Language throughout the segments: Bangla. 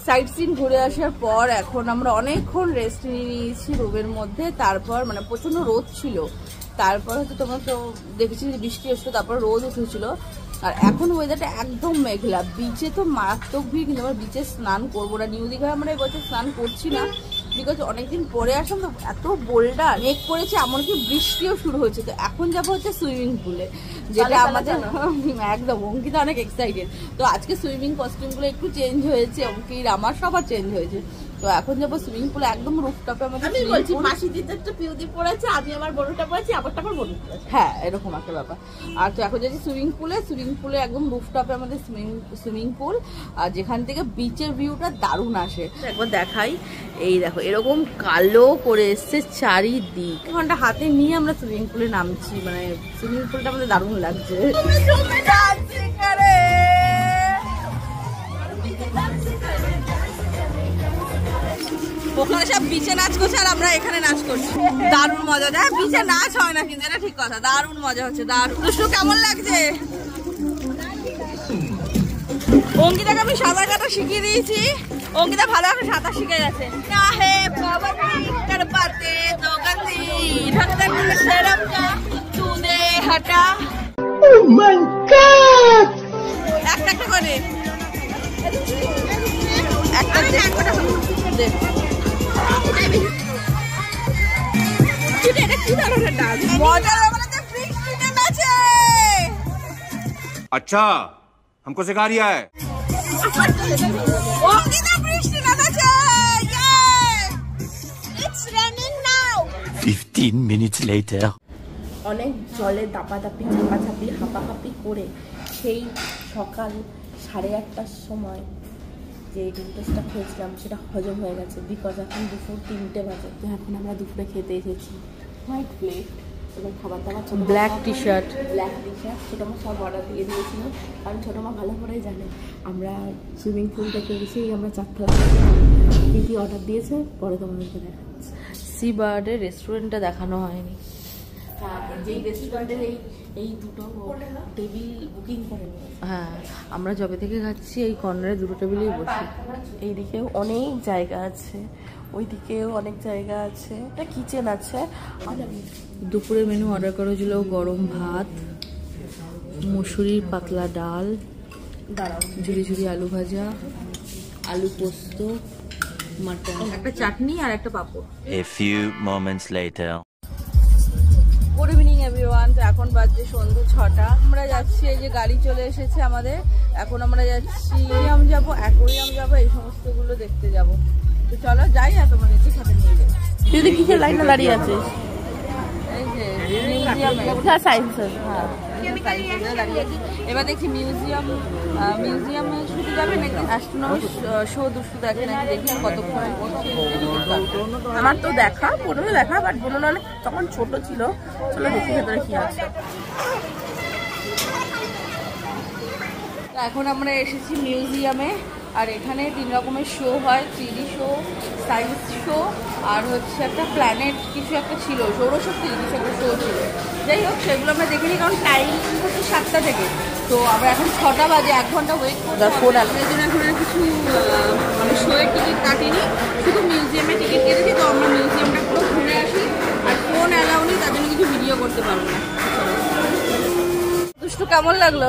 সাইট সিন ঘুরে আসার পর এখন আমরা অনেকক্ষণ রেস্ট নিয়েছি রুমের মধ্যে। তারপর মানে প্রচন্ড রোদ ছিল, তারপর হচ্ছে তোমরা তো দেখেছি যে বৃষ্টি আসলো, তারপর রোদ উঠেছিল। আর এখন ওয়েদারটা একদম মেঘলা। বিচে তো মারাত্মক ভিড়, কিন্তু আমরা বিচে স্নান করবো না। নিউ দীঘায় আমরা এবছর স্নান করছি না, বিকজ অনেকদিন পরে আসলাম তো, এত বোল্ডার মেঘ করেছে, এমনকি বৃষ্টিও শুরু হয়েছে। তো এখন যাবো হচ্ছে সুইমিং পুলে, যেটা আমাদের একদম অঙ্কিতা অনেক এক্সাইটেড। তো আজকে সুইমিং কস্টিউমগুলো একটু চেঞ্জ হয়েছে, অঙ্কির আমার সবার চেঞ্জ হয়েছে। তো এখন যাবো সুইমিং পুলে, একদম রুফটপে আমাদের। আমি বলছি মাসি দিতে একটা পিউদি পড়েছে, আমি আমার বড়টা পড়েছি, আবারটা আমার বড় পড়েছে। হ্যাঁ, এরকম একটা ব্যাপার। আর তো এখন যাচ্ছি সুইমিং পুলে একদম রুফটপে আমাদের সুইমিং পুল, আর যেখান থেকে বিচের ভিউটা দারুণ আসে। একবার দেখাই, এই দেখো এরকম কালো করে এসছে চারিদিক। ঘন্টা হাতে নিয়ে আমরা সুইমিং পুলে নামছি, মানে সুইমিং পুলটা আমাদের দারুণ লাগছে। ওখানে সব বিচে নাচ করছে আর আমরা এখানে নাচ করছি, দারুণ মজা। দেখ বিচে নাচ হয় না কিন্তু, এটা ঠিক কথা, দারুণ মজা হচ্ছে, দারুণ। দুষ্টু কেমন লাগছে? অঙ্কিতাকে আমি সাঁতার কাটা শিখিয়ে দিয়েছি, অঙ্কিতা ভালো একটা সাঁতার শিখে গেছে। একটা একটা করে अच्छा हमको सिखा रिया है। 15 minutes later. অনেক জলে দাপাদাপি ঝাপাঝাপি হাঁপাহাঁপি করে সেই সকাল 8:30টার সময় যে ডিমটোস্টটা খেয়েছিলাম সেটা হজম হয়ে গেছে, বিকজ এখন দুপুর 3টে বাজে। তো এখন আমরা দুপুরে খেতে এসেছি হোয়াইট প্লেট এবং খাবার দাবার, ব্ল্যাক টি শার্ট ছোটো মা সব অর্ডার দিয়ে দিয়েছিল, কারণ ছোটো মা ভালো করেই জানে আমরা সুইমিং পুল থেকে এসেই আমরা চারটা কী অর্ডার দিয়েছে পরে তোমাদেরকে দেখাচ্ছি। সি বার্ডের রেস্টুরেন্টটা দেখানো হয়নি। যেই রেস্টুরেন্টের এই দুটো টেবিল বুকিং করে নিয়েছে। হ্যাঁ, আমরা যবে থেকে খাচ্ছি এই কর্নারে দুটো টেবিলেই বসি। এইদিকেও অনেক জায়গা আছে, ওইদিকেও অনেক জায়গা আছে, একটা কিচেন আছে। দুপুরের মেনু অর্ডার করা ছিল গরম ভাত, মুসুরির পাতলা ডাল, ঝুরি ঝুরি আলু ভাজা, আলু পোস্ত, মাটন, একটা চাটনি আর একটা পাঁপড়। A few moments later. Good evening everyone. তো এখন বাজছে সন্ধ্যে 6টা। আমরা যাচ্ছি, এই যে গাড়ি চলে এসেছে আমাদের। এখন আমরা যাচ্ছি মিউজিয়াম যাবো, অ্যাকোয়ারিয়াম যাবো, এই সমস্তগুলো দেখতে যাবো। তো চলো যাই, আর তোমাদেরকে সাথে নিয়ে যাই। তুই কিসের লাইনে দাঁড়িয়ে আছিস? এই যে মিউজিয়ামে, সায়েন্সের। হ্যাঁ দাঁড়িয়ে আছি। এবার দেখছি মিউজিয়ামে শুধু যাবে নাকি অ্যাস্ট্রোনমি শো দুষ্টু দেখে নাকি, দেখি কতক্ষণ। আমার তো দেখা পুরনো দেখা, বাট পুরনো অনেক তখন ছোট ছিল। চলো দেখি ভেতরে কি আছে। এখন আমরা এসেছি মিউজিয়ামে, আর এখানে 3 রকমের শো হয়, 3D শো, সায়েন্স শো, আর হচ্ছে একটা প্ল্যানেট কিছু একটা ছিল, সৌরশক্তি কিছু একটা শো ছিল। যাই হোক, সেগুলো আমরা দেখিনি, কারণ টাইম হচ্ছে 7টা থেকে। তো আমরা এখন 6টা বাজে, 1 ঘন্টা ওয়েট করবো। এর জন্য এখন কিছু মানে শোয়ের টিকিট কাটিনি, শুধু মিউজিয়ামে টিকিট কেটেছি। তো আমরা মিউজিয়ামটা পুরো ঘুরে আসি, আর ফোন অ্যালাউ নেই, তার জন্য কিছু ভিডিও করতে পারবো না। দুষ্টু কেমন লাগলো?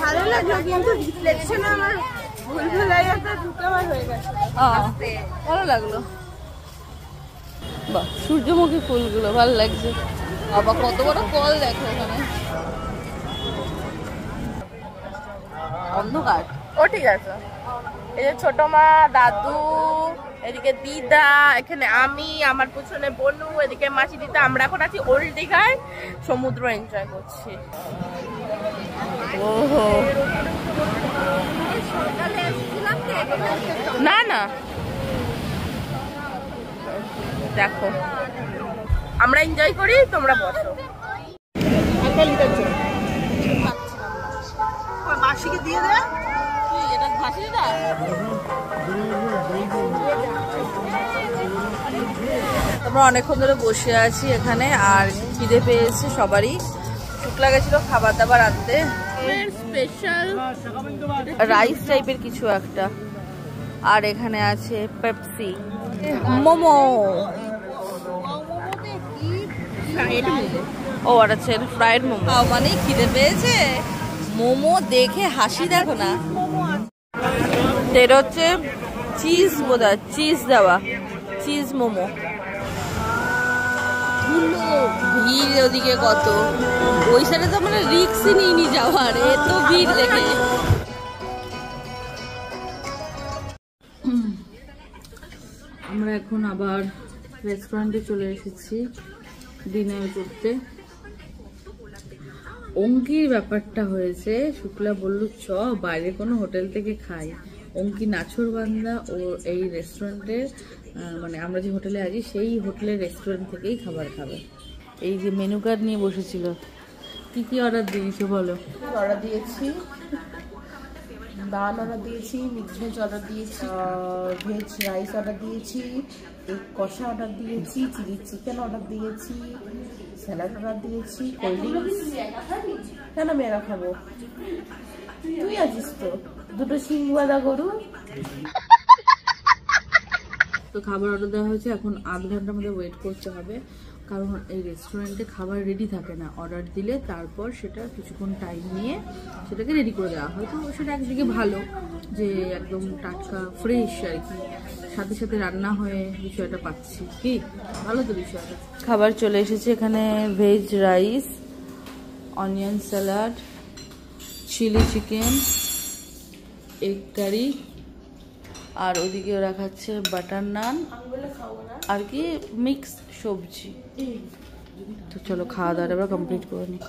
ভালো লাগলো, কিন্তু রিফ্লেকশনে আমার ভালো লাগলো। বাহ, সূর্যমুখী ফুলগুলো ভালো লাগছে। আবার কত বড় কল দেখো এখানে, অন্ধকার। ও ঠিক আছে। এই যে ছোট মা, দাদু, এদিকে দিদা, এখানে আমি, আমার পিছনে বনু, এদিকে মাসি দিদা। আমরা এখন আছি ওল্ড দীঘায়, সমুদ্র এনজয় করছি। ওহো, না না দেখো, আমরা এনজয় করি, তোমরা বসো। মাসিকে দিয়ে দে। আমরা অনেকক্ষণ ধরে বসে আছি এখানে, আর খিদে পেয়েছে সবারই। শুকলা গেছিল খাবার দাবার আনতে, স্পেশাল রাইস টাইপের কিছু একটা। আর এখানে আছে পেপসি, মোমো, ও আর আছে ফ্রাইড মোমো। মানে খিদে পেয়েছে, মোমো দেখে হাসি দেখো না। এটা হচ্ছে চিজ, বোধহয় চিজ দেওয়া চিজ মোমো। ভিড় ওদিকে কত, ওই সাইডে তো মানে রিক্সই নিয়ে যাওয়ার, এত ভিড় দেখে। আমরা এখন আবার রেস্টুরেন্টে চলে এসেছি ডিনার করতে। অঙ্কির ব্যাপারটা হয়েছে, শুক্লা বললো চ বাইরে কোনো হোটেল থেকে খাই। অঙ্কি নাছোড়বান্দা ও এই রেস্টুরেন্টের মানে আমরা যে হোটেলে আছি সেই হোটেলের রেস্টুরেন্ট থেকেই খাবার খাবে। এই যে মেনু কার্ড নিয়ে বসেছিল। কি কি অর্ডার দিয়েছো বলো? অর্ডার দিয়েছি নান অর্ডার দিয়েছি, মিক্স ভেজ অর্ডার দিয়েছি, ভেজ রাইস অর্ডার দিয়েছি, এগ কষা অর্ডার দিয়েছি, চিলি চিকেন অর্ডার দিয়েছি, স্যালাড অর্ডার দিয়েছি, কোল্ড ড্রিঙ্কস। কেন আমি একা খাবো? তুই আছিস তো, দুটো সিংবাদা গরু। তো খাবার অর্ডার দেওয়া হয়েছে, এখন 8 ঘন্টার মধ্যে ওয়েট করতে হবে, কারণ এই রেস্টুরেন্টে খাবার রেডি থাকে না। অর্ডার দিলে তারপর সেটা কিছুক্ষণ টাইম নিয়ে সেটাকে রেডি করে দেওয়া হয়। তো সেটা একদিকে ভালো যে একদম টাটকা ফ্রেশ আর কি, সাথে সাথে রান্না হয়ে বিষয়টা পাচ্ছি, কি ভালো তো বিষয়টা। খাবার চলে এসেছে, এখানে veg rice, onion salad, chilli chicken, egg curry, আর ওদিকে ওরা খাচ্ছে বাটার নান আর কি মিক্স সবজি। তো চলো খাওয়া দাওয়াটা এবার কমপ্লিট করে নিই।